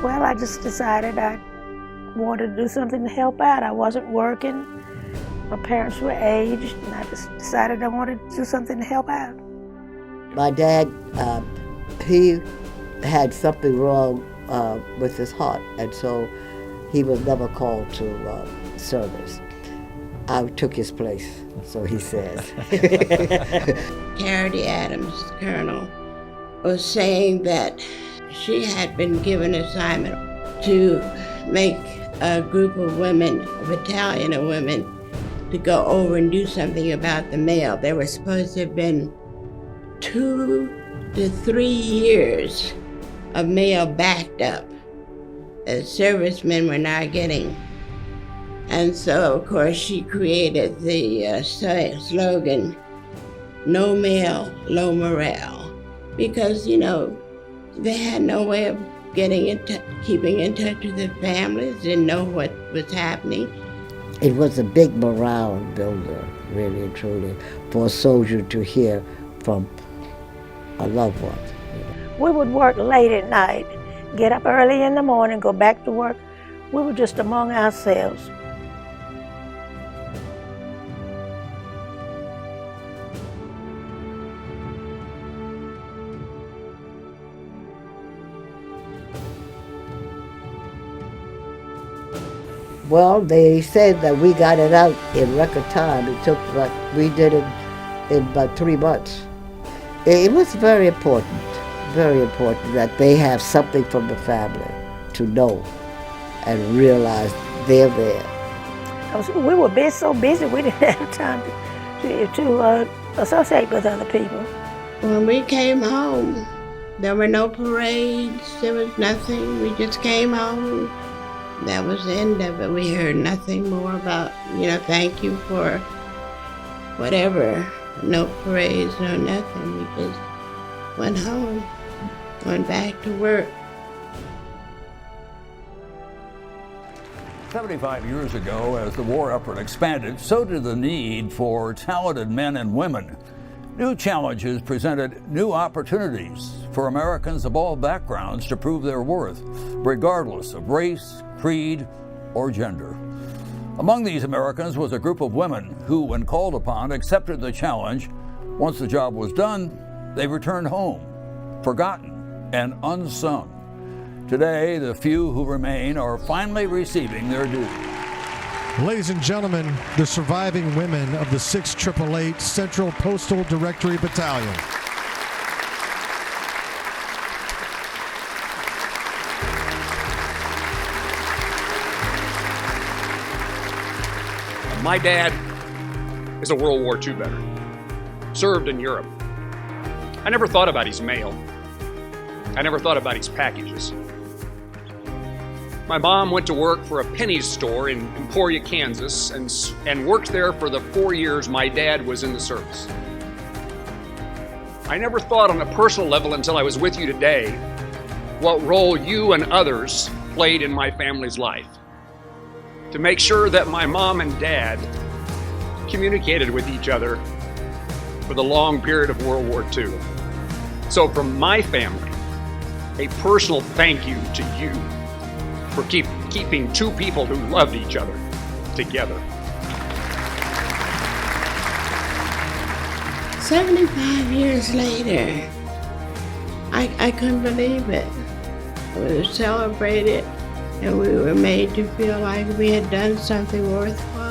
Well, I just decided I wanted to do something to help out. I wasn't working. My parents were aged, and I just decided I wanted to do something to help out. My dad, he had something wrong with his heart, and so he was never called to service. I took his place, so he says. Charity Adams, Colonel, was saying that she had been given an assignment to make a group of women, a battalion of women, to go over and do something about the mail. There were supposed to have been 2 to 3 years of mail backed up that servicemen were not getting. And so, of course, she created the slogan, "No mail, low morale," because, they had no way of keeping in touch with their families, didn't know what was happening. It was a big morale builder, really and truly, for a soldier to hear from a loved one. We would work late at night, get up early in the morning, go back to work. We were just among ourselves. Well, they said that we got it out in record time. It took, we did it in about 3 months. It was very important that they have something from the family to know and realize they're there. We were so busy we didn't have time to associate with other people. When we came home, there were no parades, there was nothing. We just came home. That was the end of it. We heard nothing more about, thank you for whatever. No parades, no nothing. We just went home, went back to work. 75 years ago, as the war effort expanded, so did the need for talented men and women. New challenges presented new opportunities for Americans of all backgrounds to prove their worth, regardless of race, creed, or gender. Among these Americans was a group of women who, when called upon, accepted the challenge. Once the job was done, they returned home, forgotten and unsung. Today, the few who remain are finally receiving their due. Ladies and gentlemen, the surviving women of the 688 Central Postal Directory Battalion. My dad is a World War II veteran, served in Europe. I never thought about his mail. I never thought about his packages. My mom went to work for a penny store in Emporia, Kansas, and worked there for the 4 years my dad was in the service. I never thought on a personal level until I was with you today what role you and others played in my family's life to make sure that my mom and dad communicated with each other for the long period of World War II. So from my family, a personal thank you to you for keeping two people who loved each other together. 75 years later, I couldn't believe it. We were celebrated and we were made to feel like we had done something worthwhile.